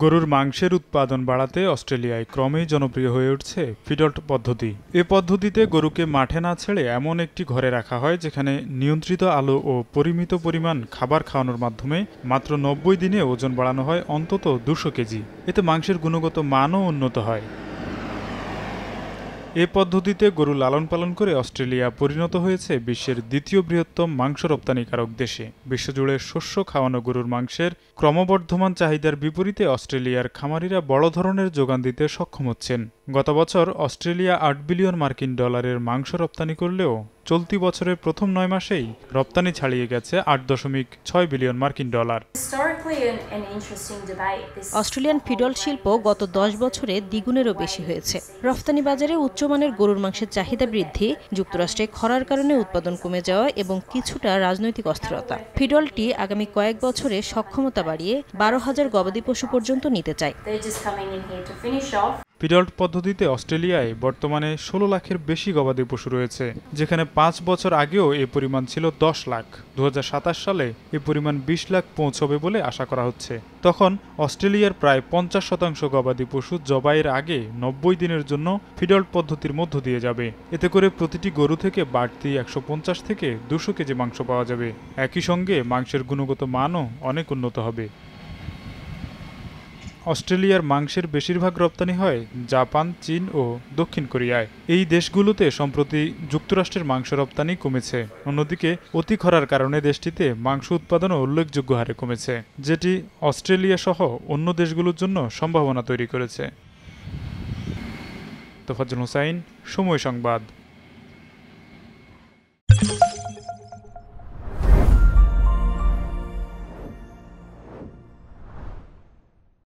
গরুর মাংসের উৎপাদন বাড়াতে অস্ট্রেলিয়ায় ক্রমেই জনপ্রিয় হয়ে উঠছে ফিডল্ট পদ্ধতি। এ পদ্ধতিতে গরুকে মাঠে না ছেড়ে এমন একটি ঘরে রাখা হয় যেখানে নিয়ন্ত্রিত আলো ও পরিমিত পরিমাণ খাবার খাওয়ানোর মাধ্যমে মাত্র ৯০ দিনে ওজন বাড়ানো হয় অন্তত ২০০ কেজি। এতে মাংসের গুণগত মানও উন্নত হয়। এ পদ্ধতিতে গরু লালন পালন করে অস্ট্রেলিয়া পরিণত হয়েছে বিশ্বের দ্বিতীয় বৃহত্তম মাংস রপ্তানিকারক দেশে। বিশ্বজুড়ে শস্য খাওয়ানো গরুর মাংসের ক্রমবর্ধমান চাহিদার বিপরীতে অস্ট্রেলিয়ার খামারিরা বড় ধরনের যোগান দিতে সক্ষম হচ্ছেন। গত বছর অস্ট্রেলিয়া ৮ বিলিয়ন মার্কিন ডলারের মাংস রপ্তানি করলেও চলতি বছরের প্রথম ৯ মাসেই রপ্তানি ছাড়িয়ে গেছে ৮.৬ বিলিয়ন মার্কিন ডলার। অস্ট্রেলিয়ান ফিডল্ট শিল্প গত ১০ বছরে দ্বিগুণেরও বেশি হয়েছে। রফতানি বাজারে উচ্চমানের গরুর মাংসের চাহিদা বৃদ্ধি, যুক্তরাষ্ট্রে খরার কারণে উৎপাদন কমে যাওয়া এবং কিছুটা রাজনৈতিক অস্থিরতা। ফিডল্টটি আগামী কয়েক বছরে সক্ষমতা বাড়িয়ে ১২,০০০ গবাদি পশু পর্যন্ত নিতে চায়। ফিডল্ট পদ্ধতিতে অস্ট্রেলিয়ায় বর্তমানে ১৬ লাখের বেশি গবাদি পশু রয়েছে, যেখানে ৫ বছর আগেও এ পরিমাণ ছিল ১০ লাখ। ২০২৭ সালে এ পরিমাণ ২০ লাখ পৌঁছবে বলে আশা করা হচ্ছে। তখন অস্ট্রেলিয়ার প্রায় ৫০% গবাদি পশু জবাইয়ের আগে ৯০ দিনের জন্য ফিডল্ট পদ্ধতির মধ্য দিয়ে যাবে। এতে করে প্রতিটি গরু থেকে বাড়তি ১৫০ থেকে ২০০ কেজি মাংস পাওয়া যাবে। একই সঙ্গে মাংসের গুণগত মানও অনেক উন্নত হবে। অস্ট্রেলিয়ার মাংসের বেশিরভাগ রপ্তানি হয় জাপান, চীন ও দক্ষিণ কোরিয়ায়। এই দেশগুলোতে সম্প্রতি যুক্তরাষ্ট্রের মাংস রপ্তানি কমেছে। অন্যদিকে অতি খরার কারণে দেশটিতে মাংস উৎপাদনও উল্লেখযোগ্য হারে কমেছে, যেটি অস্ট্রেলিয়া সহ অন্য দেশগুলোর জন্য সম্ভাবনা তৈরি করেছে। তোফাজ্জল হোসাইন, সময় সংবাদ।